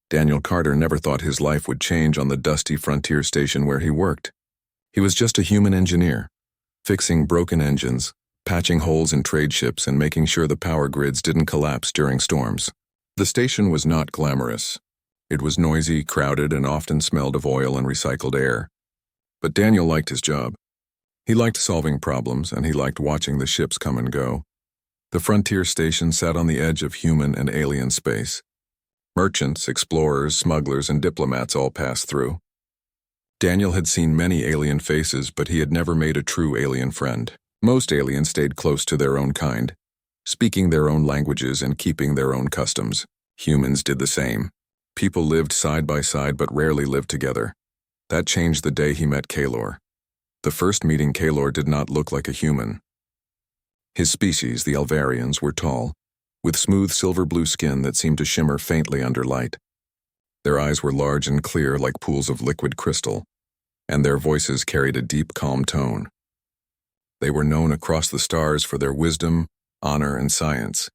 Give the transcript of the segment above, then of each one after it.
Daniel Carter never thought his life would change on the dusty frontier station where he worked. He was just a human engineer, fixing broken engines, patching holes in trade ships, and making sure the power grids didn't collapse during storms. The station was not glamorous. It was noisy, crowded, and often smelled of oil and recycled air. But Daniel liked his job. He liked solving problems, and he liked watching the ships come and go. The frontier station sat on the edge of human and alien space. Merchants, explorers, smugglers, and diplomats all passed through. Daniel had seen many alien faces, but he had never made a true alien friend. Most aliens stayed close to their own kind, speaking their own languages and keeping their own customs. Humans did the same. People lived side by side but rarely lived together. That changed the day he met Kaylor. The first meeting, Kaylor did not look like a human. His species, the Elvarians, were tall, with smooth silver-blue skin that seemed to shimmer faintly under light. Their eyes were large and clear like pools of liquid crystal, and their voices carried a deep, calm tone. They were known across the stars for their wisdom, honor, and science.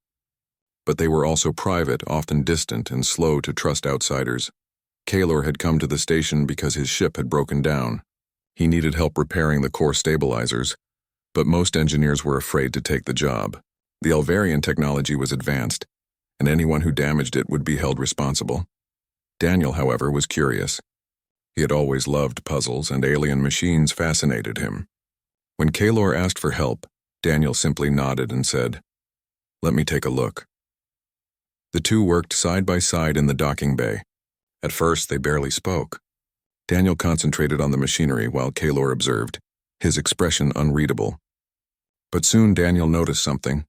But they were also private, often distant, and slow to trust outsiders. Kaylor had come to the station because his ship had broken down. He needed help repairing the core stabilizers, but most engineers were afraid to take the job. The Elvarian technology was advanced, and anyone who damaged it would be held responsible. Daniel, however, was curious. He had always loved puzzles, and alien machines fascinated him. When Kaylor asked for help, Daniel simply nodded and said, "Let me take a look." The two worked side by side in the docking bay. At first, they barely spoke. Daniel concentrated on the machinery while Kaylor observed, his expression unreadable. But soon Daniel noticed something.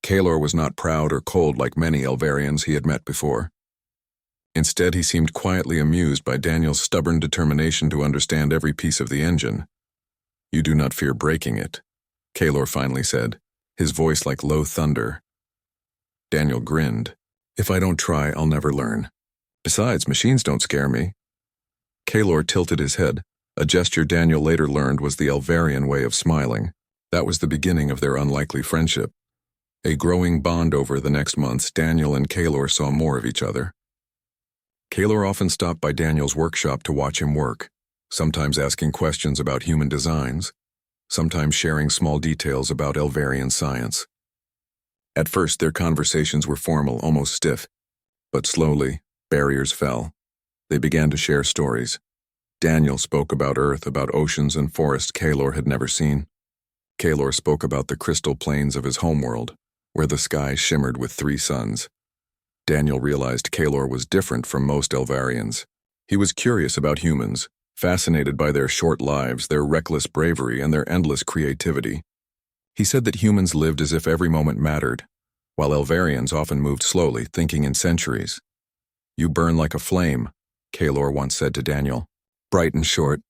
Kaylor was not proud or cold like many Elvarians he had met before. Instead, he seemed quietly amused by Daniel's stubborn determination to understand every piece of the engine. "You do not fear breaking it," Kaylor finally said, his voice like low thunder. Daniel grinned. "If I don't try, I'll never learn. Besides, machines don't scare me." Kaylor tilted his head, a gesture Daniel later learned was the Elvarian way of smiling. That was the beginning of their unlikely friendship. A growing bond. Over the next months, Daniel and Kaylor saw more of each other. Kaylor often stopped by Daniel's workshop to watch him work, sometimes asking questions about human designs, sometimes sharing small details about Elvarian science. At first, their conversations were formal, almost stiff, but slowly, barriers fell. They began to share stories. Daniel spoke about Earth, about oceans and forests Kaylor had never seen. Kaylor spoke about the crystal plains of his homeworld, where the sky shimmered with 3 suns. Daniel realized Kaylor was different from most Elvarians. He was curious about humans, fascinated by their short lives, their reckless bravery, and their endless creativity. He said that humans lived as if every moment mattered, while Elvarians often moved slowly, thinking in centuries. "You burn like a flame," Kaylor once said to Daniel. "Bright and short.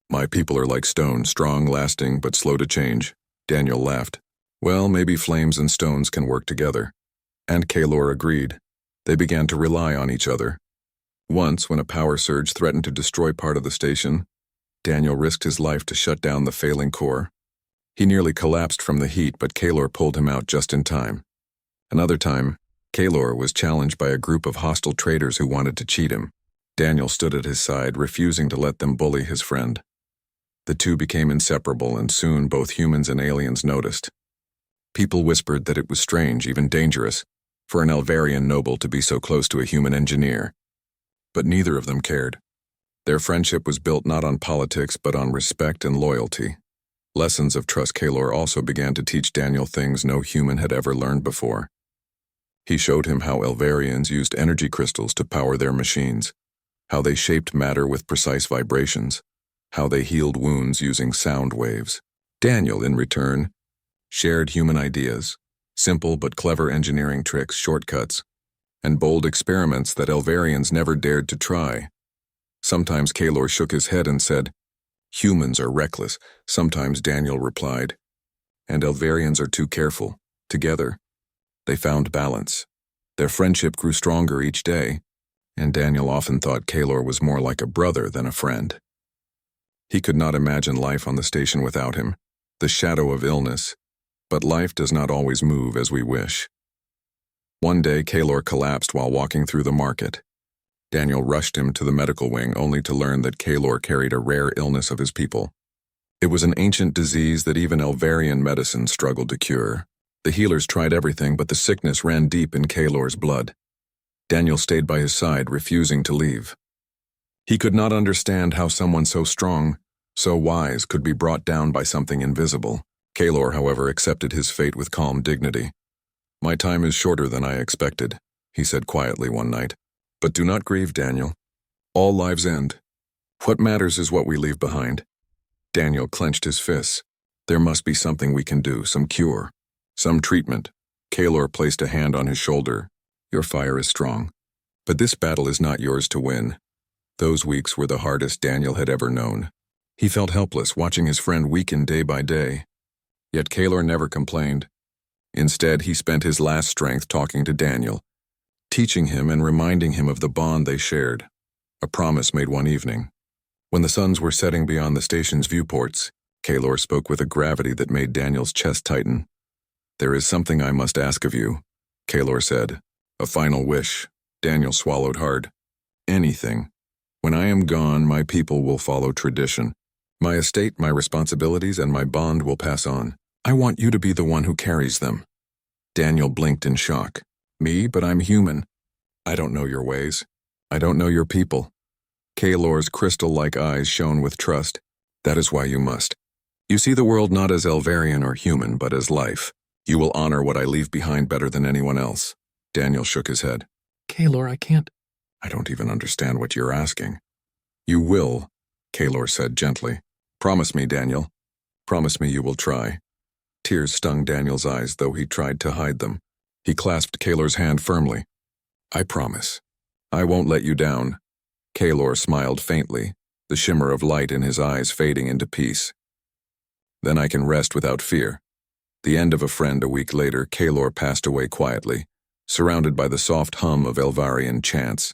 My people are like stone, strong, lasting, but slow to change." Daniel laughed. "Well, maybe flames and stones can work together." And Kaylor agreed. They began to rely on each other. Once, when a power surge threatened to destroy part of the station, Daniel risked his life to shut down the failing core. He nearly collapsed from the heat, but Kaylor pulled him out just in time. Another time, Kaylor was challenged by a group of hostile traders who wanted to cheat him. Daniel stood at his side, refusing to let them bully his friend. The two became inseparable, and soon both humans and aliens noticed. People whispered that it was strange, even dangerous, for an Elvarian noble to be so close to a human engineer. But neither of them cared. Their friendship was built not on politics, but on respect and loyalty. Lessons of trust. Kaylor also began to teach Daniel things no human had ever learned before. He showed him how Elvarians used energy crystals to power their machines, how they shaped matter with precise vibrations, how they healed wounds using sound waves. Daniel, in return, shared human ideas, simple but clever engineering tricks, shortcuts, and bold experiments that Elvarians never dared to try. Sometimes Kaylor shook his head and said, "Humans are reckless." Sometimes Daniel replied, "And Elvarians are too careful." Together, they found balance. Their friendship grew stronger each day, and Daniel often thought Kaylor was more like a brother than a friend. He could not imagine life on the station without him, the shadow of illness, but life does not always move as we wish. One day, Kaylor collapsed while walking through the market. Daniel rushed him to the medical wing only to learn that Kaylor carried a rare illness of his people. It was an ancient disease that even Elvarian medicine struggled to cure. The healers tried everything, but the sickness ran deep in Kaylor's blood. Daniel stayed by his side, refusing to leave. He could not understand how someone so strong, so wise, could be brought down by something invisible. Kaylor, however, accepted his fate with calm dignity. "My time is shorter than I expected," he said quietly one night. "But do not grieve, Daniel. All lives end. What matters is what we leave behind." Daniel clenched his fists. "There must be something we can do, some cure, some treatment." Kaylor placed a hand on his shoulder. "Your fire is strong, but this battle is not yours to win." Those weeks were the hardest Daniel had ever known. He felt helpless, watching his friend weaken day by day. Yet Kaylor never complained. Instead, he spent his last strength talking to Daniel, teaching him and reminding him of the bond they shared, a promise made one evening. When the suns were setting beyond the station's viewports, Kaylor spoke with a gravity that made Daniel's chest tighten. "There is something I must ask of you," Kaylor said. "A final wish." Daniel swallowed hard. "Anything. When I am gone, my people will follow tradition. My estate, my responsibilities, and my bond will pass on. I want you to be the one who carries them." Daniel blinked in shock. "Me? But I'm human. I don't know your ways. I don't know your people." Kaylor's crystal-like eyes shone with trust. "That is why you must. You see the world not as Elvarian or human, but as life. You will honor what I leave behind better than anyone else." Daniel shook his head. "Kaylor, I can't." "I don't even understand what you're asking." "You will," Kaylor said gently. "Promise me, Daniel. Promise me you will try." Tears stung Daniel's eyes, though he tried to hide them. He clasped Kaylor's hand firmly. "I promise. I won't let you down." Kaylor smiled faintly, the shimmer of light in his eyes fading into peace. "Then I can rest without fear." The end of a friend a week later, Kaylor passed away quietly, surrounded by the soft hum of Elvarian chants.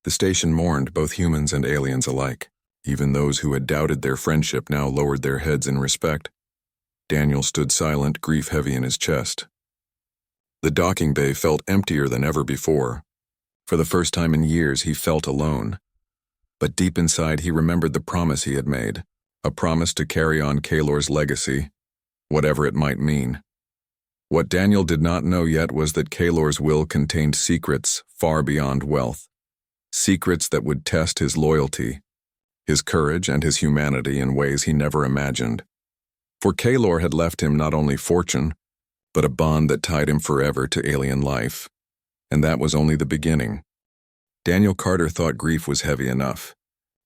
The station mourned both humans and aliens alike. Even those who had doubted their friendship now lowered their heads in respect. Daniel stood silent, grief heavy in his chest. The docking bay felt emptier than ever before. For the first time in years, he felt alone. But deep inside, he remembered the promise he had made, a promise to carry on Kaylor's legacy, whatever it might mean. What Daniel did not know yet was that Kaylor's will contained secrets far beyond wealth, secrets that would test his loyalty, his courage, and his humanity in ways he never imagined. For Kaylor had left him not only fortune, but a bond that tied him forever to alien life. And that was only the beginning. Daniel Carter thought grief was heavy enough.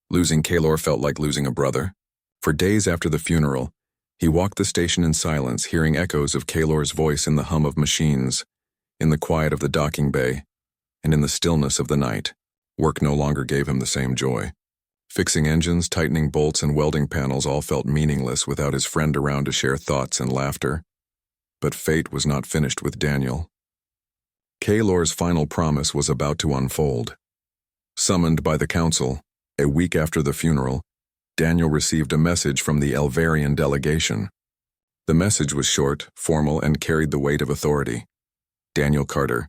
Losing Kaylor felt like losing a brother. For days after the funeral, he walked the station in silence, hearing echoes of Kaylor's voice in the hum of machines, in the quiet of the docking bay, and in the stillness of the night. Work no longer gave him the same joy. Fixing engines, tightening bolts, and welding panels all felt meaningless without his friend around to share thoughts and laughter. But fate was not finished with Daniel. Kaylor's final promise was about to unfold. Summoned by the council, a week after the funeral, Daniel received a message from the Elvarian delegation. The message was short, formal, and carried the weight of authority. "Daniel Carter,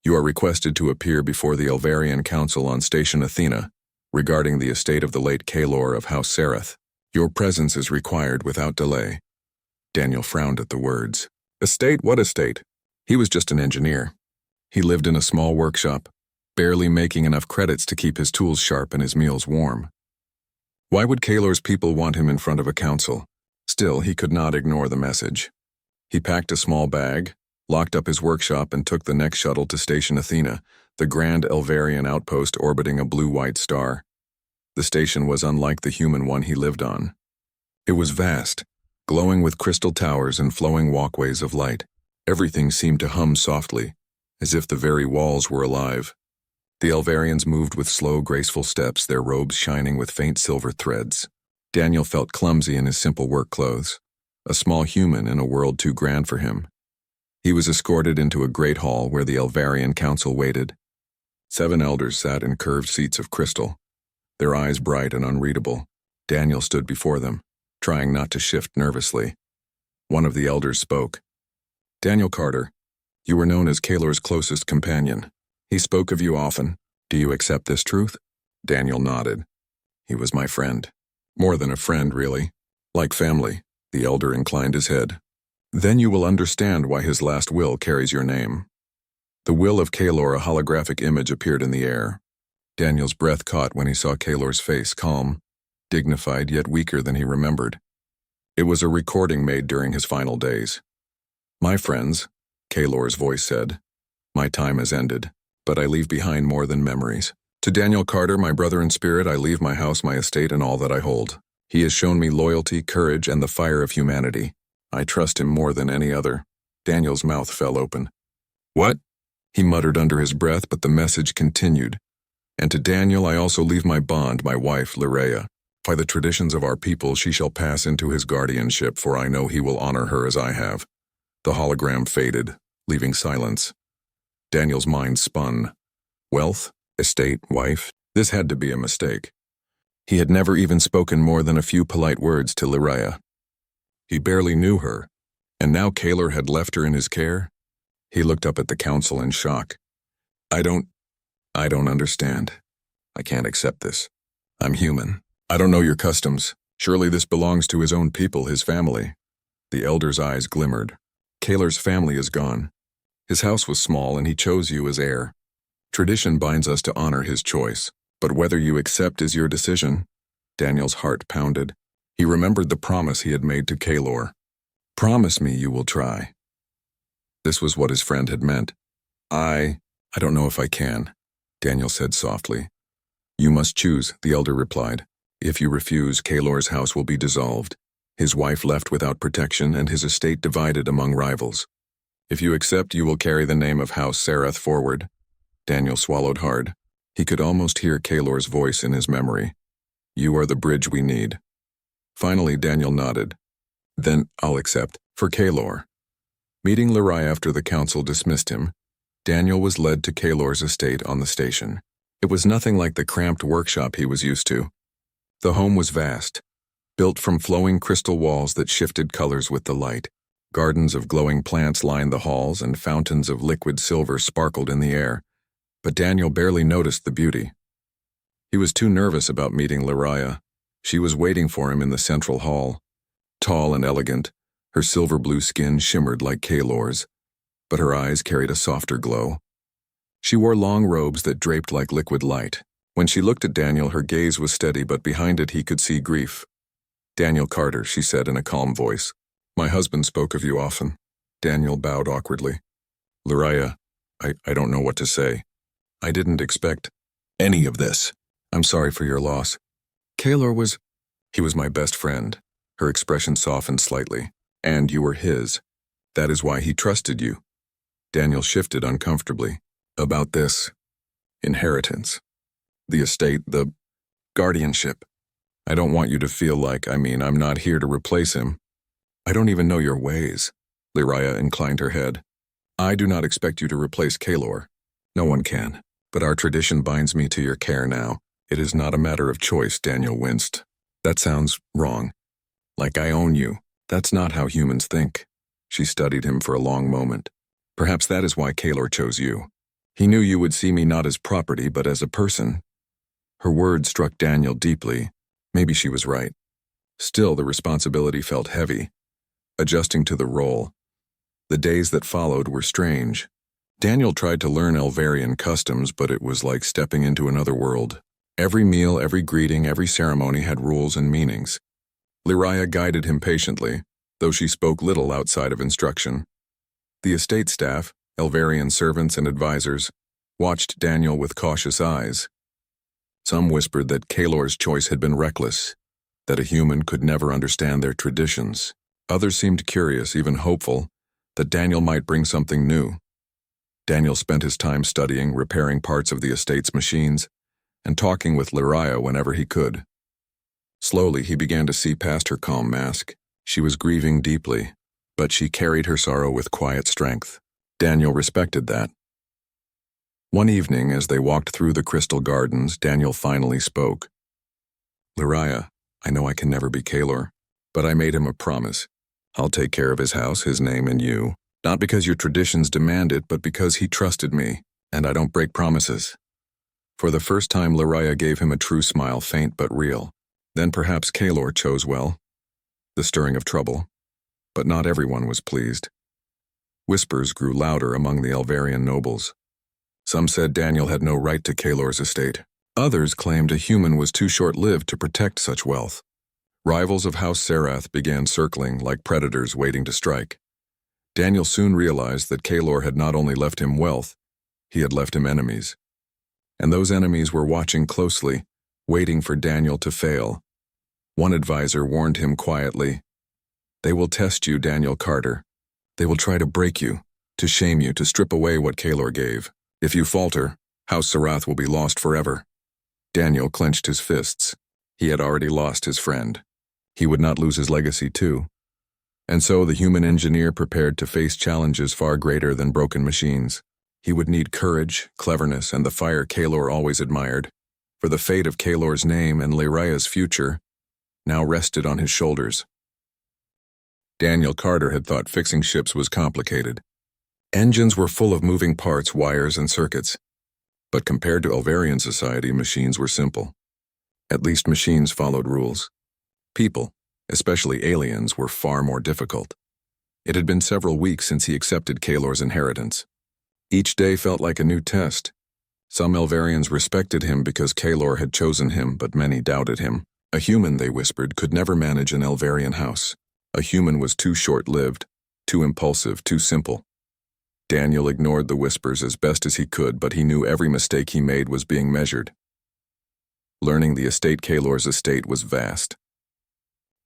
you are requested to appear before the Elvarian Council on Station Athena regarding the estate of the late Kaylor of House Sereth. Your presence is required without delay." Daniel frowned at the words. Estate? What estate? He was just an engineer. He lived in a small workshop, barely making enough credits to keep his tools sharp and his meals warm. Why would Kaylor's people want him in front of a council? Still, he could not ignore the message. He packed a small bag, locked up his workshop, and took the next shuttle to Station Athena, the grand Elvarian outpost orbiting a blue-white star. The station was unlike the human one he lived on. It was vast, glowing with crystal towers and flowing walkways of light. Everything seemed to hum softly, as if the very walls were alive. The Elvarians moved with slow, graceful steps, their robes shining with faint silver threads. Daniel felt clumsy in his simple work clothes, a small human in a world too grand for him. He was escorted into a great hall where the Elvarian Council waited. 7 elders sat in curved seats of crystal, their eyes bright and unreadable. Daniel stood before them, trying not to shift nervously. One of the elders spoke. "Daniel Carter, you were known as Kaylor's closest companion. He spoke of you often, Do you accept this truth? Daniel nodded. He was my friend. More than a friend, really. Like family. The elder inclined his head. Then you will understand why his last will carries your name. The will of Kaelor, a holographic image, appeared in the air. Daniel's breath caught when he saw Kaelor's face, calm, dignified yet weaker than he remembered. It was a recording made during his final days. My friends, Kaelor's voice said, my time has ended, but I leave behind more than memories. To Daniel Carter, my brother in spirit, I leave my house, my estate, and all that I hold. He has shown me loyalty, courage, and the fire of humanity. I trust him more than any other. Daniel's mouth fell open. What? He muttered under his breath, but the message continued. And to Daniel I also leave my bond, my wife, Lyrea. By the traditions of our people she shall pass into his guardianship, for I know he will honor her as I have. The hologram faded, leaving silence. Daniel's mind spun. Wealth, estate, wife, this had to be a mistake. He had never even spoken more than a few polite words to Lyrea. He barely knew her, and now Kaelor had left her in his care? He looked up at the council in shock. I don't understand. I can't accept this. I'm human. I don't know your customs. Surely this belongs to his own people, his family. The elder's eyes glimmered. Kaelor's family is gone. His house was small and he chose you as heir. Tradition binds us to honor his choice, but whether you accept is your decision. Daniel's heart pounded. He remembered the promise he had made to Kaelor. Promise me you will try. This was what his friend had meant. I don't know if I can, Daniel said softly. You must choose, the elder replied. If you refuse, Kaelor's house will be dissolved, his wife left without protection, and his estate divided among rivals. If you accept, you will carry the name of House Sereth forward. Daniel swallowed hard. He could almost hear Kaelor's voice in his memory. You are the bridge we need. Finally, Daniel nodded. Then I'll accept, for Kaelor. Meeting Lyrea after the council dismissed him, Daniel was led to Kaelor's estate on the station. It was nothing like the cramped workshop he was used to. The home was vast, built from flowing crystal walls that shifted colors with the light. Gardens of glowing plants lined the halls, and fountains of liquid silver sparkled in the air. But Daniel barely noticed the beauty. He was too nervous about meeting Lyrea. She was waiting for him in the central hall. Tall and elegant, her silver blue skin shimmered like Kaelor's, but her eyes carried a softer glow. She wore long robes that draped like liquid light. When she looked at Daniel, her gaze was steady, but behind it he could see grief. Daniel Carter, she said in a calm voice. My husband spoke of you often. Daniel bowed awkwardly. Lyrea, I don't know what to say. I didn't expect any of this. I'm sorry for your loss. Kaelor he was my best friend. Her expression softened slightly. And you were his. That is why he trusted you. Daniel shifted uncomfortably. About this inheritance. The estate, the guardianship. I don't want you to feel like, I'm not here to replace him. I don't even know your ways. Lyrea inclined her head. I do not expect you to replace Kaelor. No one can. But our tradition binds me to your care now. It is not a matter of choice, Daniel winced. That sounds wrong. Like I own you. That's not how humans think. She studied him for a long moment. Perhaps that is why Kaelor chose you. He knew you would see me not as property, but as a person. Her words struck Daniel deeply. Maybe she was right. Still, the responsibility felt heavy. Adjusting to the role. The days that followed were strange. Daniel tried to learn Elvarian customs, but it was like stepping into another world. Every meal, every greeting, every ceremony had rules and meanings. Lyrea guided him patiently, though she spoke little outside of instruction. The estate staff, Elvarian servants and advisors, watched Daniel with cautious eyes. Some whispered that Kaelor's choice had been reckless, that a human could never understand their traditions. Others seemed curious, even hopeful, that Daniel might bring something new. Daniel spent his time studying, repairing parts of the estate's machines, and talking with Lyrea whenever he could. Slowly, he began to see past her calm mask. She was grieving deeply, but she carried her sorrow with quiet strength. Daniel respected that. One evening, as they walked through the crystal gardens, Daniel finally spoke. Lyrea, I know I can never be Kaelor, but I made him a promise. I'll take care of his house, his name, and you. Not because your traditions demand it, but because he trusted me, and I don't break promises. For the first time, Lyria gave him a true smile, faint but real. Then perhaps Kalor chose well. The stirring of trouble. But not everyone was pleased. Whispers grew louder among the Elvarian nobles. Some said Daniel had no right to Kalor's estate. Others claimed a human was too short-lived to protect such wealth. Rivals of House Serath began circling like predators waiting to strike. Daniel soon realized that Kalor had not only left him wealth, he had left him enemies. And those enemies were watching closely, waiting for Daniel to fail. One advisor warned him quietly, "They will test you, Daniel Carter. They will try to break you, to shame you, to strip away what Kalor gave. If you falter, House Serath will be lost forever." Daniel clenched his fists. He had already lost his friend. He would not lose his legacy too. And so the human engineer prepared to face challenges far greater than broken machines. He would need courage, cleverness, and the fire Kalor always admired, for the fate of Kalor's name and Lyria's future now rested on his shoulders. Daniel Carter had thought fixing ships was complicated. Engines were full of moving parts, wires, and circuits. But compared to Elvarian society, machines were simple. At least machines followed rules. People, especially aliens, were far more difficult. It had been several weeks since he accepted Kalor's inheritance. Each day felt like a new test. Some Elvarians respected him because Kalor had chosen him, but many doubted him. A human, they whispered, could never manage an Elvarian house. A human was too short-lived, too impulsive, too simple. Daniel ignored the whispers as best as he could, but he knew every mistake he made was being measured. Learning the estate Kalor's estate was vast.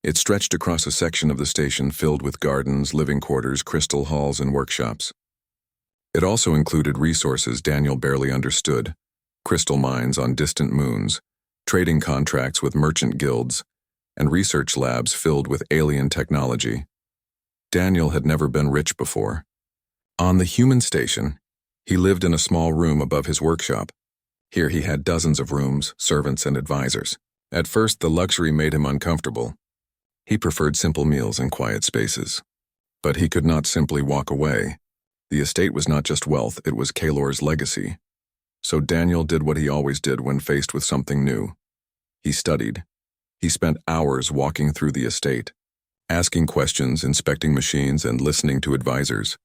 It stretched across a section of the station filled with gardens, living quarters, crystal halls, and workshops. It also included resources Daniel barely understood, crystal mines on distant moons, trading contracts with merchant guilds, and research labs filled with alien technology. Daniel had never been rich before. On the human station, he lived in a small room above his workshop. Here he had dozens of rooms, servants, and advisors. At first, the luxury made him uncomfortable. He preferred simple meals and quiet spaces. But he could not simply walk away. The estate was not just wealth, it was Kalor's legacy. So Daniel did what he always did when faced with something new. He studied. He spent hours walking through the estate, asking questions, inspecting machines, and listening to advisors.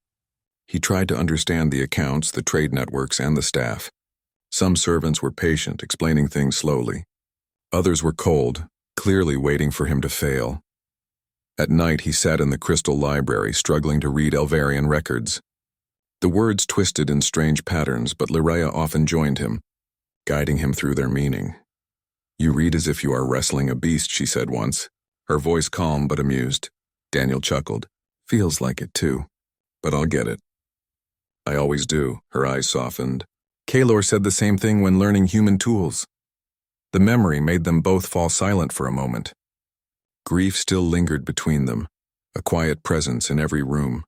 He tried to understand the accounts, the trade networks, and the staff. Some servants were patient, explaining things slowly. Others were cold, clearly waiting for him to fail. At night, he sat in the crystal library, struggling to read Elvarian records. The words twisted in strange patterns, but Lyria often joined him, guiding him through their meaning. "You read as if you are wrestling a beast," she said once, her voice calm but amused. Daniel chuckled. "Feels like it too, but I'll get it." "I always do," her eyes softened. Kalor said the same thing when learning human tools. The memory made them both fall silent for a moment. Grief still lingered between them, a quiet presence in every room.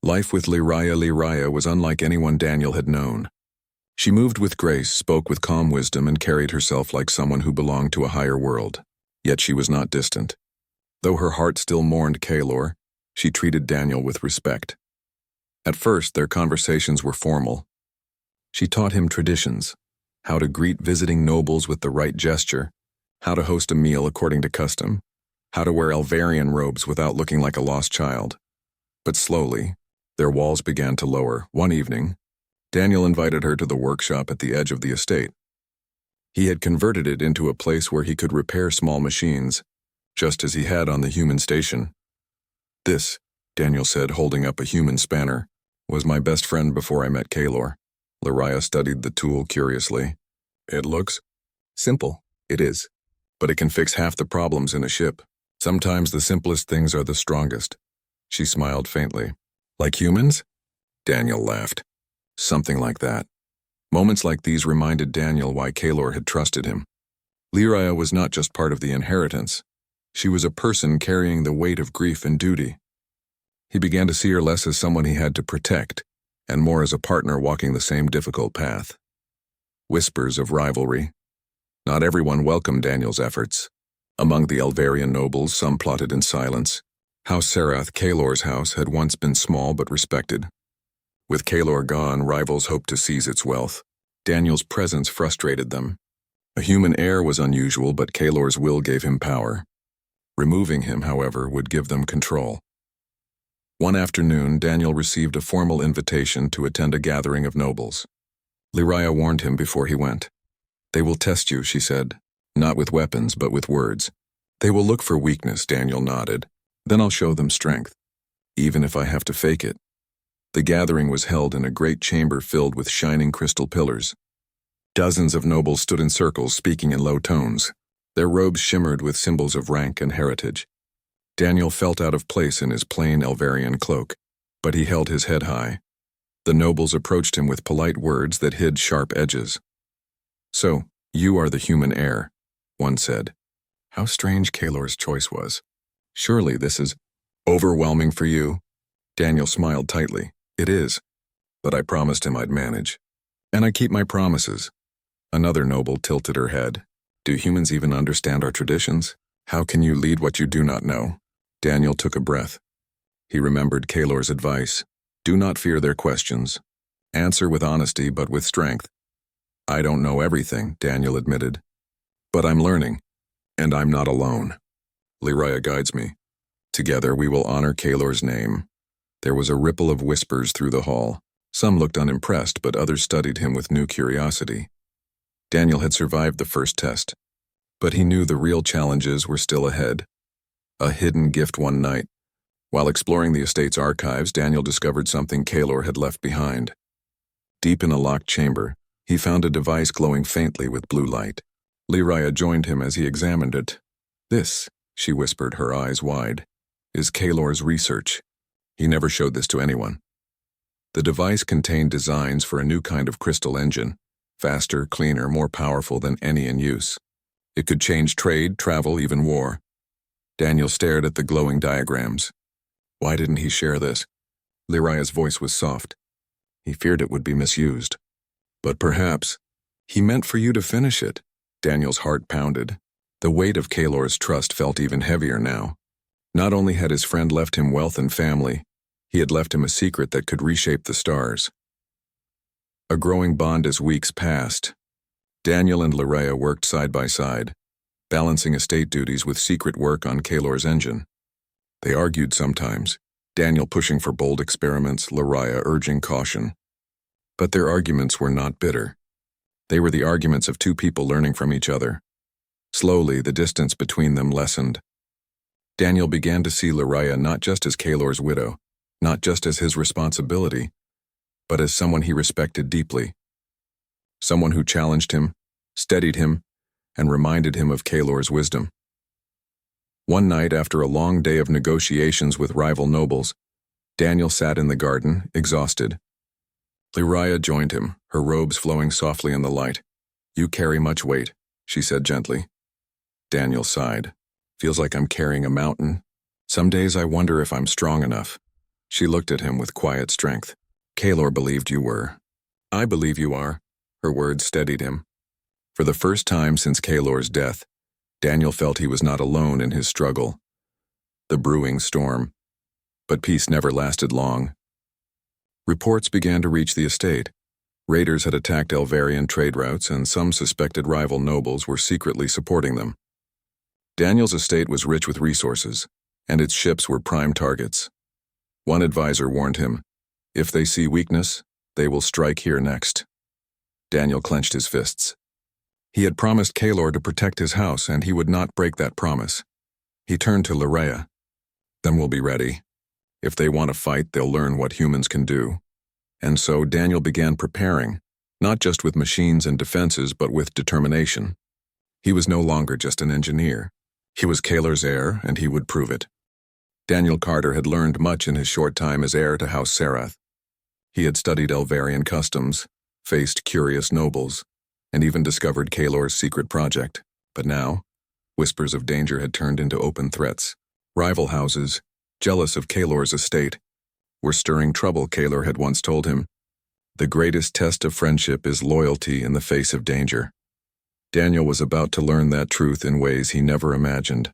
Life with Lyria was unlike anyone Daniel had known. She moved with grace, spoke with calm wisdom, and carried herself like someone who belonged to a higher world. Yet she was not distant. Though her heart still mourned Kalor, she treated Daniel with respect. At first, their conversations were formal. She taught him traditions, how to greet visiting nobles with the right gesture, how to host a meal according to custom, how to wear Elvarian robes without looking like a lost child. But slowly, their walls began to lower. One evening, Daniel invited her to the workshop at the edge of the estate. He had converted it into a place where he could repair small machines, just as he had on the human station. "This," Daniel said, holding up a human spanner, "was my best friend before I met Kalor." Lyria studied the tool curiously. "It looks simple." "It is, but it can fix half the problems in a ship. Sometimes the simplest things are the strongest." She smiled faintly. "Like humans?" Daniel laughed. "Something like that." Moments like these reminded Daniel why Kalor had trusted him. Lyria was not just part of the inheritance. She was a person carrying the weight of grief and duty. He began to see her less as someone he had to protect, and more as a partner walking the same difficult path. Whispers of rivalry. Not everyone welcomed Daniel's efforts. Among the Elvarian nobles, some plotted in silence. House Serath, Kalor's house, had once been small but respected. With Kalor gone, rivals hoped to seize its wealth. Daniel's presence frustrated them. A human heir was unusual, but Kaelor's will gave him power. Removing him, however, would give them control. One afternoon, Daniel received a formal invitation to attend a gathering of nobles. Lyria warned him before he went. "They will test you," she said. "Not with weapons, but with words. They will look for weakness," Daniel nodded. "Then I'll show them strength, even if I have to fake it." The gathering was held in a great chamber filled with shining crystal pillars. Dozens of nobles stood in circles, speaking in low tones. Their robes shimmered with symbols of rank and heritage. Daniel felt out of place in his plain Elvarian cloak, but he held his head high. The nobles approached him with polite words that hid sharp edges. "So, you are the human heir," one said. How strange Kaelor's choice was. "Surely this is overwhelming for you?" Daniel smiled tightly. "It is, but I promised him I'd manage. And I keep my promises." Another noble tilted her head. "Do humans even understand our traditions? How can you lead what you do not know?" Daniel took a breath. He remembered Kaelor's advice. Do not fear their questions. Answer with honesty, but with strength. "I don't know everything," Daniel admitted. "But I'm learning, and I'm not alone. Lyria guides me. Together we will honor Kaelor's name." There was a ripple of whispers through the hall. Some looked unimpressed, but others studied him with new curiosity. Daniel had survived the first test, but he knew the real challenges were still ahead. A hidden gift one night. While exploring the estate's archives, Daniel discovered something Kaelor had left behind. Deep in a locked chamber, he found a device glowing faintly with blue light. Lyria joined him as he examined it. "This," she whispered, her eyes wide, "is Kaelor's research. He never showed this to anyone." The device contained designs for a new kind of crystal engine, faster, cleaner, more powerful than any in use. It could change trade, travel, even war. Daniel stared at the glowing diagrams. Why didn't he share this? Lyria's voice was soft. He feared it would be misused. "But perhaps he meant for you to finish it." Daniel's heart pounded. The weight of Kaelor's trust felt even heavier now. Not only had his friend left him wealth and family, he had left him a secret that could reshape the stars. A growing bond as weeks passed. Daniel and Lyria worked side by side, balancing estate duties with secret work on Kaelor's engine. They argued sometimes, Daniel pushing for bold experiments, Lyria urging caution. But their arguments were not bitter. They were the arguments of two people learning from each other. Slowly, the distance between them lessened. Daniel began to see Lyria not just as Kaelor's widow, not just as his responsibility, but as someone he respected deeply. Someone who challenged him, steadied him, and reminded him of Kaelor's wisdom. One night, after a long day of negotiations with rival nobles, Daniel sat in the garden, exhausted. Lyria joined him, her robes flowing softly in the light. "You carry much weight," she said gently. Daniel sighed. "Feels like I'm carrying a mountain. Some days I wonder if I'm strong enough." She looked at him with quiet strength. "Kaelor believed you were." "I believe you are." Her words steadied him. For the first time since Kaelor's death, Daniel felt he was not alone in his struggle. The brewing storm. But peace never lasted long. Reports began to reach the estate. Raiders had attacked Elvarian trade routes, and some suspected rival nobles were secretly supporting them. Daniel's estate was rich with resources, and its ships were prime targets. One advisor warned him, "If they see weakness, they will strike here next." Daniel clenched his fists. He had promised Kaelor to protect his house, and he would not break that promise. He turned to Lyria. "Then we'll be ready. If they want to fight, they'll learn what humans can do." And so Daniel began preparing, not just with machines and defenses, but with determination. He was no longer just an engineer. He was Kaelor's heir, and he would prove it. Daniel Carter had learned much in his short time as heir to House Serath. He had studied Elvarian customs, faced curious nobles, and even discovered Kaelor's secret project. But now, whispers of danger had turned into open threats. Rival houses, jealous of Kaelor's estate, were stirring trouble. Kaelor had once told him, "The greatest test of friendship is loyalty in the face of danger." Daniel was about to learn that truth in ways he never imagined.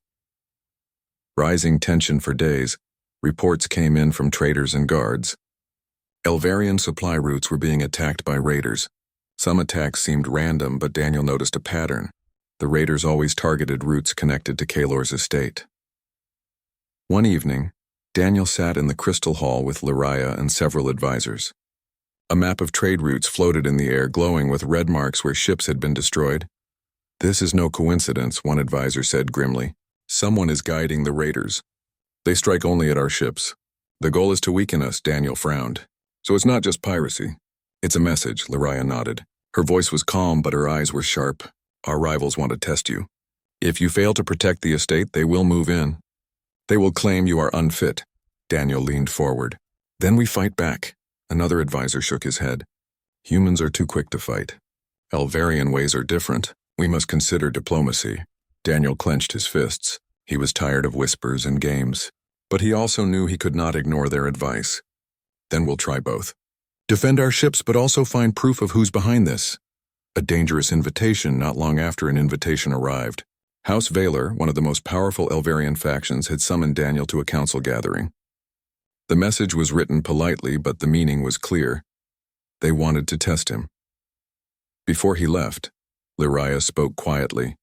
Rising tension for days, reports came in from traders and guards. Elvarian supply routes were being attacked by raiders. Some attacks seemed random, but Daniel noticed a pattern. The raiders always targeted routes connected to Kaelor's estate. One evening, Daniel sat in the Crystal Hall with Lyria and several advisors. A map of trade routes floated in the air, glowing with red marks where ships had been destroyed. "This is no coincidence," one advisor said grimly. "Someone is guiding the raiders. They strike only at our ships. The goal is to weaken us," Daniel frowned. "So it's not just piracy. It's a message," Lyria nodded. Her voice was calm, but her eyes were sharp. "Our rivals want to test you. If you fail to protect the estate, they will move in. They will claim you are unfit." Daniel leaned forward. "Then we fight back." Another advisor shook his head. "Humans are too quick to fight. Elvarian ways are different. We must consider diplomacy." Daniel clenched his fists. He was tired of whispers and games. But he also knew he could not ignore their advice. "Then we'll try both. Defend our ships, but also find proof of who's behind this." A dangerous invitation not long after an invitation arrived. House Valor, one of the most powerful Elvarian factions, had summoned Daniel to a council gathering. The message was written politely, but the meaning was clear. They wanted to test him. Before he left, Lyria spoke quietly.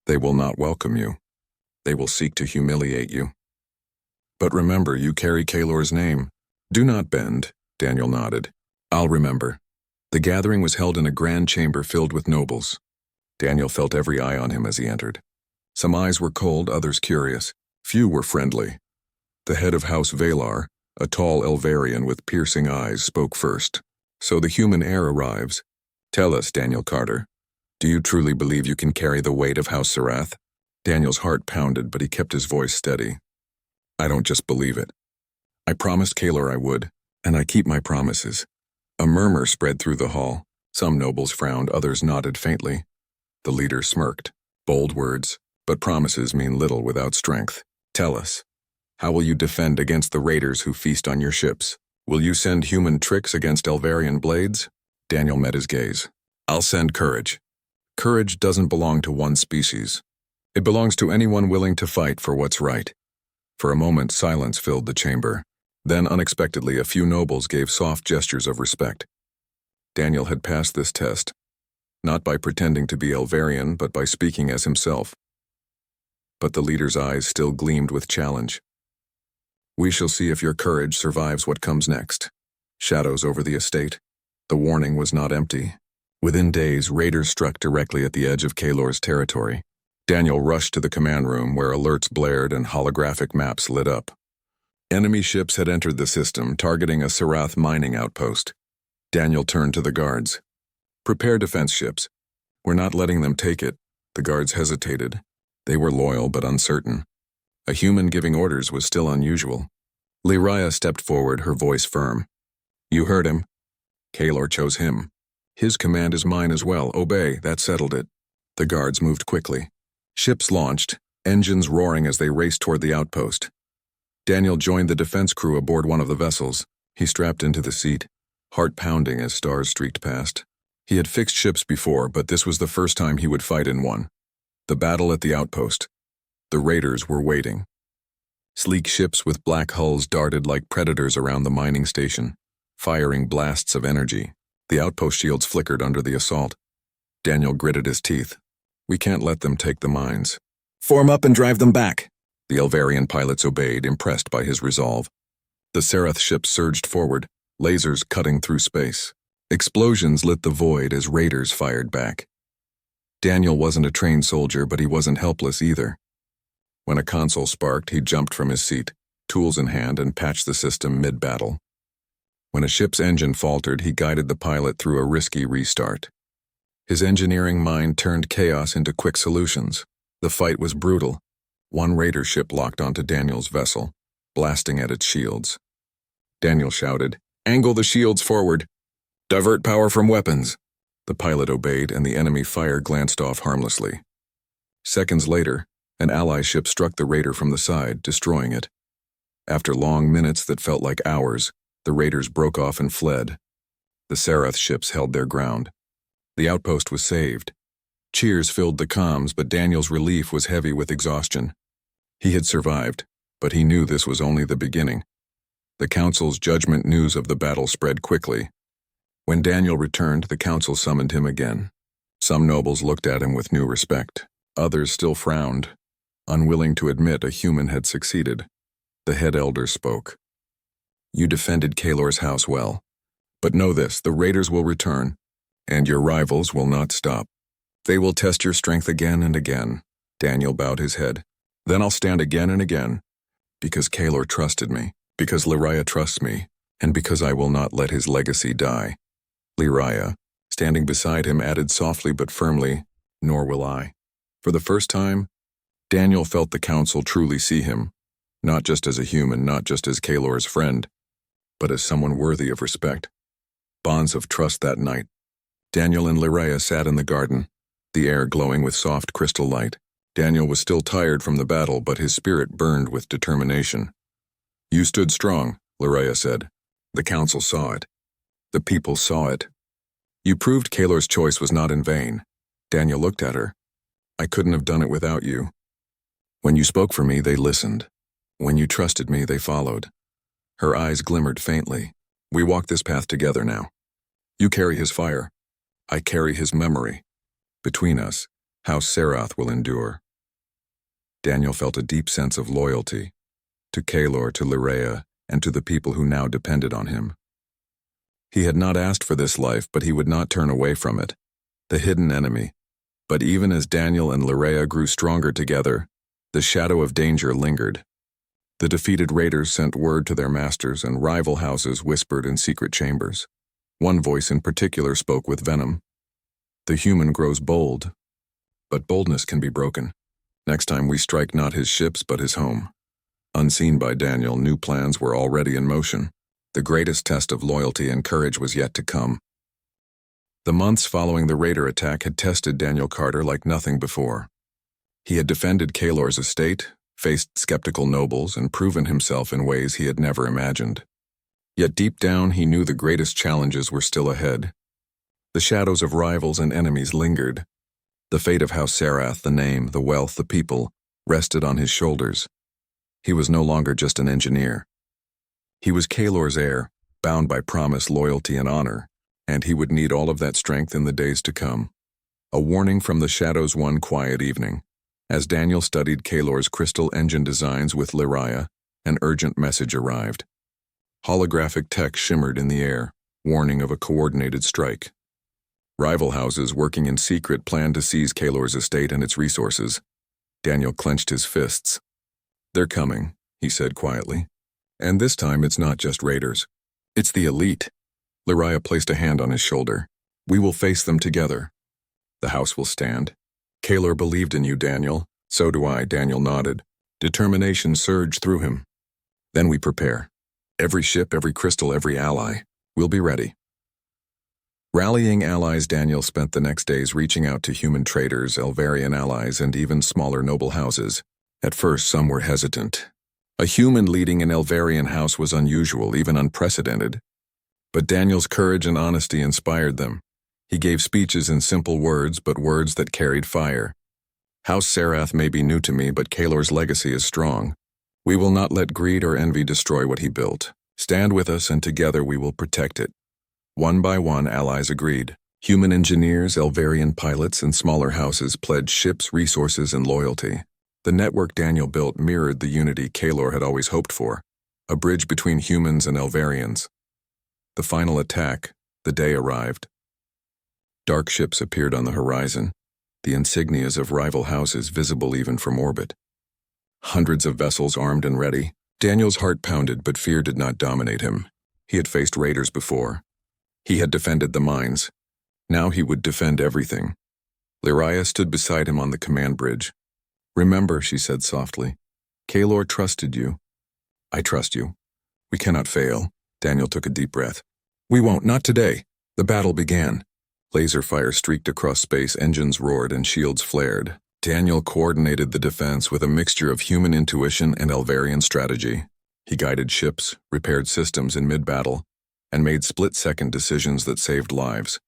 "They will not welcome you. They will seek to humiliate you. But remember, you carry Kaelor's name. Do not bend." Daniel nodded. "I'll remember." The gathering was held in a grand chamber filled with nobles. Daniel felt every eye on him as he entered. Some eyes were cold, others curious. Few were friendly. The head of House Valar, a tall Elvarian with piercing eyes, spoke first. "So the human heir arrives. Tell us, Daniel Carter, do you truly believe you can carry the weight of House Sarath?" Daniel's heart pounded, but he kept his voice steady. "I don't just believe it. I promised Kaelor I would, and I keep my promises." A murmur spread through the hall. Some nobles frowned, others nodded faintly. The leader smirked. "Bold words, but promises mean little without strength. Tell us, how will you defend against the raiders who feast on your ships? Will you send human tricks against Elvarian blades?" Daniel met his gaze. "I'll send courage. Courage doesn't belong to one species. It belongs to anyone willing to fight for what's right." For a moment, silence filled the chamber. Then, unexpectedly, a few nobles gave soft gestures of respect. Daniel had passed this test, not by pretending to be Elvarian, but by speaking as himself. But the leader's eyes still gleamed with challenge. "We shall see if your courage survives what comes next." Shadows over the estate. The warning was not empty. Within days, raiders struck directly at the edge of Kaelor's territory. Daniel rushed to the command room where alerts blared and holographic maps lit up. Enemy ships had entered the system, targeting a Sarath mining outpost. Daniel turned to the guards. "Prepare defense ships. We're not letting them take it." The guards hesitated. They were loyal but uncertain. A human giving orders was still unusual. Lyria stepped forward, her voice firm. "You heard him. Kaelor chose him. His command is mine as well. Obey, that settled it." The guards moved quickly. Ships launched, engines roaring as they raced toward the outpost. Daniel joined the defense crew aboard one of the vessels. He strapped into the seat, heart pounding as stars streaked past. He had fixed ships before, but this was the first time he would fight in one. The battle at the outpost. The raiders were waiting. Sleek ships with black hulls darted like predators around the mining station, firing blasts of energy. The outpost shields flickered under the assault. Daniel gritted his teeth. "We can't let them take the mines." "Form up and drive them back." The Elvarian pilots obeyed, impressed by his resolve. The Sarath ships surged forward, lasers cutting through space. Explosions lit the void as raiders fired back. Daniel wasn't a trained soldier, but he wasn't helpless either. When a console sparked, he jumped from his seat, tools in hand, and patched the system mid-battle. When a ship's engine faltered, he guided the pilot through a risky restart. His engineering mind turned chaos into quick solutions. The fight was brutal. One raider ship locked onto Daniel's vessel, blasting at its shields. Daniel shouted, "Angle the shields forward. Divert power from weapons." The pilot obeyed, and the enemy fire glanced off harmlessly. Seconds later, an ally ship struck the raider from the side, destroying it. After long minutes that felt like hours, the raiders broke off and fled. The Sarath ships held their ground. The outpost was saved. Cheers filled the comms, but Daniel's relief was heavy with exhaustion. He had survived, but he knew this was only the beginning. The Council's judgment news of the battle spread quickly. When Daniel returned, the council summoned him again. Some nobles looked at him with new respect. Others still frowned, unwilling to admit a human had succeeded. The head elder spoke. You defended Kalor's house well. But know this, the raiders will return, and your rivals will not stop. They will test your strength again and again. Daniel bowed his head. Then I'll stand again and again, because Kalor trusted me, because Lyraya trusts me, and because I will not let his legacy die. Lyraya, standing beside him, added softly but firmly, nor will I. For the first time, Daniel felt the council truly see him, not just as a human, not just as Kalor's friend, but as someone worthy of respect. Bonds of trust that night. Daniel and Lyraya sat in the garden, the air glowing with soft crystal light. Daniel was still tired from the battle, but his spirit burned with determination. You stood strong, Lyraya said. The council saw it. The people saw it. You proved Kalor's choice was not in vain. Daniel looked at her. I couldn't have done it without you. When you spoke for me, they listened. When you trusted me, they followed. Her eyes glimmered faintly. We walk this path together now. You carry his fire. I carry his memory. Between us, House Serath will endure. Daniel felt a deep sense of loyalty, to Kalor, to Lyraya, and to the people who now depended on him. He had not asked for this life, but he would not turn away from it. The hidden enemy. But even as Daniel and Lyraya grew stronger together, the shadow of danger lingered. The defeated raiders sent word to their masters, and rival houses whispered in secret chambers. One voice in particular spoke with venom. The human grows bold, but boldness can be broken. Next time we strike not his ships but his home. Unseen by Daniel, new plans were already in motion. The greatest test of loyalty and courage was yet to come. The months following the raider attack had tested Daniel Carter like nothing before. He had defended Kalor's estate, faced skeptical nobles, and proven himself in ways he had never imagined. Yet deep down, he knew the greatest challenges were still ahead. The shadows of rivals and enemies lingered. The fate of House Serath, the name, the wealth, the people, rested on his shoulders. He was no longer just an engineer. He was Kalor's heir, bound by promise, loyalty, and honor, and he would need all of that strength in the days to come. A warning from the shadows one quiet evening. As Daniel studied Kalor's crystal engine designs with Lyraya, an urgent message arrived. Holographic text shimmered in the air, warning of a coordinated strike. Rival houses working in secret planned to seize Kalor's estate and its resources. Daniel clenched his fists. They're coming, he said quietly. And this time it's not just raiders. It's the elite. Lyraya placed a hand on his shoulder. We will face them together. The house will stand. Kalor believed in you, Daniel. So do I, Daniel nodded. Determination surged through him. Then we prepare. Every ship, every crystal, every ally. We'll be ready. Rallying allies, Daniel spent the next days reaching out to human traders, Elvarian allies, and even smaller noble houses. At first, some were hesitant. A human leading an Elvarian house was unusual, even unprecedented. But Daniel's courage and honesty inspired them. He gave speeches in simple words, but words that carried fire. House Serath may be new to me, but Kalor's legacy is strong. We will not let greed or envy destroy what he built. Stand with us, and together we will protect it. One by one, allies agreed. Human engineers, Elvarian pilots, and smaller houses pledged ships, resources, and loyalty. The network Daniel built mirrored the unity Kalor had always hoped for, a bridge between humans and Elvarians. The final attack, the day arrived. Dark ships appeared on the horizon, the insignias of rival houses visible even from orbit. Hundreds of vessels armed and ready. Daniel's heart pounded, but fear did not dominate him. He had faced raiders before. He had defended the mines. Now he would defend everything. Lyraya stood beside him on the command bridge. Remember, she said softly, Kalor trusted you. I trust you. We cannot fail. Daniel took a deep breath. We won't, not today. The battle began. Laser fire streaked across space, engines roared, and shields flared. Daniel coordinated the defense with a mixture of human intuition and Elvarian strategy. He guided ships, repaired systems in mid-battle, and made split-second decisions that saved lives.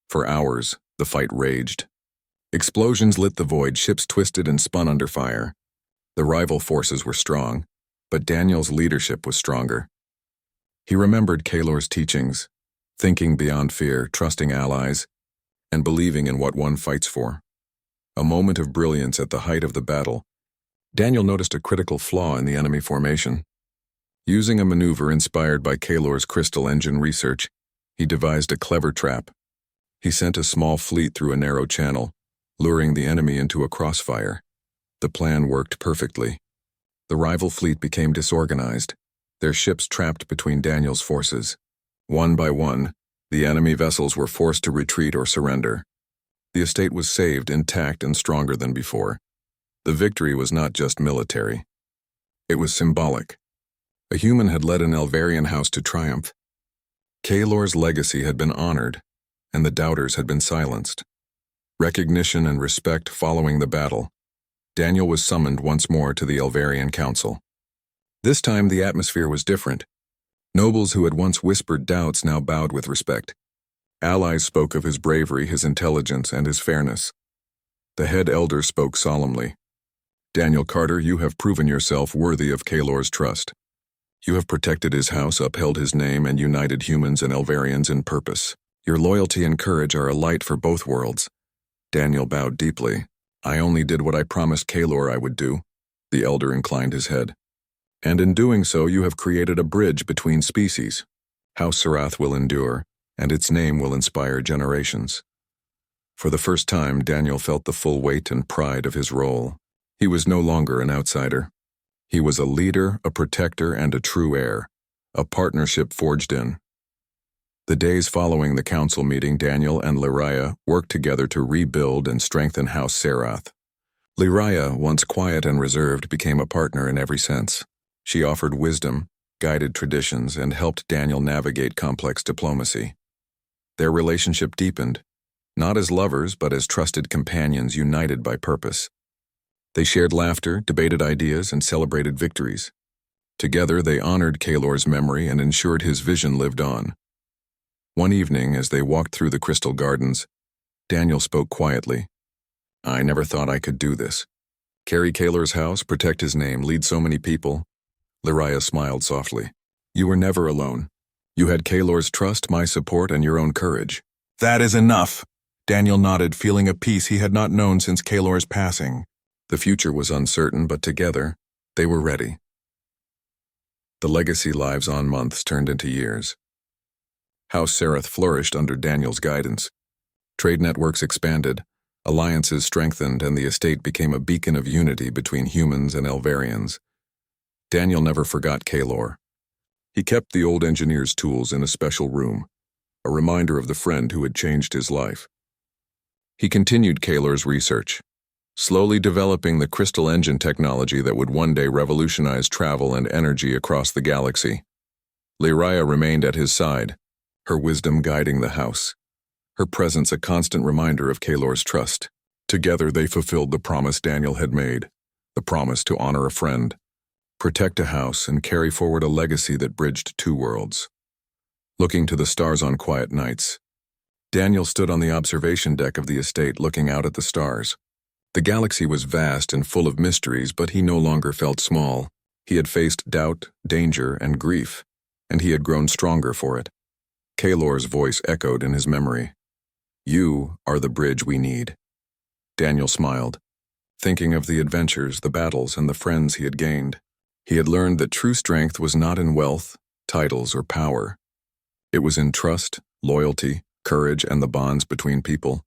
For hours, the fight raged. Explosions lit the void, ships twisted and spun under fire. The rival forces were strong, but Daniel's leadership was stronger. He remembered Kalor's teachings. thinking beyond fear, trusting allies, and believing in what one fights for. A moment of brilliance at the height of the battle, Daniel noticed a critical flaw in the enemy formation. Using a maneuver inspired by Kahlor's crystal engine research, he devised a clever trap. He sent a small fleet through a narrow channel, luring the enemy into a crossfire. The plan worked perfectly. The rival fleet became disorganized, their ships trapped between Daniel's forces. One by one, the enemy vessels were forced to retreat or surrender. The estate was saved intact and stronger than before. The victory was not just military. It was symbolic. A human had led an Elvarian house to triumph. Kahlor's legacy had been honored, and the doubters had been silenced. Recognition and respect following the battle, Daniel was summoned once more to the Elvarian Council. This time the atmosphere was different. Nobles who had once whispered doubts now bowed with respect. Allies spoke of his bravery, his intelligence, and his fairness. The head elder spoke solemnly. "Daniel Carter, you have proven yourself worthy of Kahlor's trust. You have protected his house, upheld his name, and united humans and Elvarians in purpose. Your loyalty and courage are a light for both worlds." Daniel bowed deeply. "I only did what I promised Kahlor I would do." The elder inclined his head. "And in doing so, you have created a bridge between species. House Sarath will endure, and its name will inspire generations." For the first time, Daniel felt the full weight and pride of his role. He was no longer an outsider. He was a leader, a protector, and a true heir, a partnership forged in. The days following the council meeting, Daniel and Lyria worked together to rebuild and strengthen House Sarath. Lyria, once quiet and reserved, became a partner in every sense. She offered wisdom, guided traditions, and helped Daniel navigate complex diplomacy. Their relationship deepened, not as lovers but as trusted companions united by purpose. They shared laughter, debated ideas, and celebrated victories. Together they honored Kahlor's memory and ensured his vision lived on. One evening, as they walked through the crystal gardens, Daniel spoke quietly. "I never thought I could do this. Carry Kahlor's house, protect his name, lead so many people." Lyria smiled softly. "You were never alone. You had Kahlor's trust, my support, and your own courage." "That is enough," Daniel nodded, feeling a peace he had not known since Kahlor's passing. The future was uncertain, but together, they were ready. The legacy lives on months turned into years. House Sarath flourished under Daniel's guidance. Trade networks expanded, alliances strengthened, and the estate became a beacon of unity between humans and Elvarians. Daniel never forgot Kahlor. He kept the old engineer's tools in a special room, a reminder of the friend who had changed his life. He continued Kahlor's research, slowly developing the crystal engine technology that would one day revolutionize travel and energy across the galaxy. Lyria remained at his side, her wisdom guiding the house, her presence a constant reminder of Kahlor's trust. Together they fulfilled the promise Daniel had made, the promise to honor a friend, protect a house, and carry forward a legacy that bridged two worlds. Looking to the stars on quiet nights, Daniel stood on the observation deck of the estate looking out at the stars. The galaxy was vast and full of mysteries, but he no longer felt small. He had faced doubt, danger, and grief, and he had grown stronger for it. Kahlor's voice echoed in his memory. "You are the bridge we need." Daniel smiled, thinking of the adventures, the battles, and the friends he had gained. He had learned that true strength was not in wealth, titles, or power. It was in trust, loyalty, courage, and the bonds between people.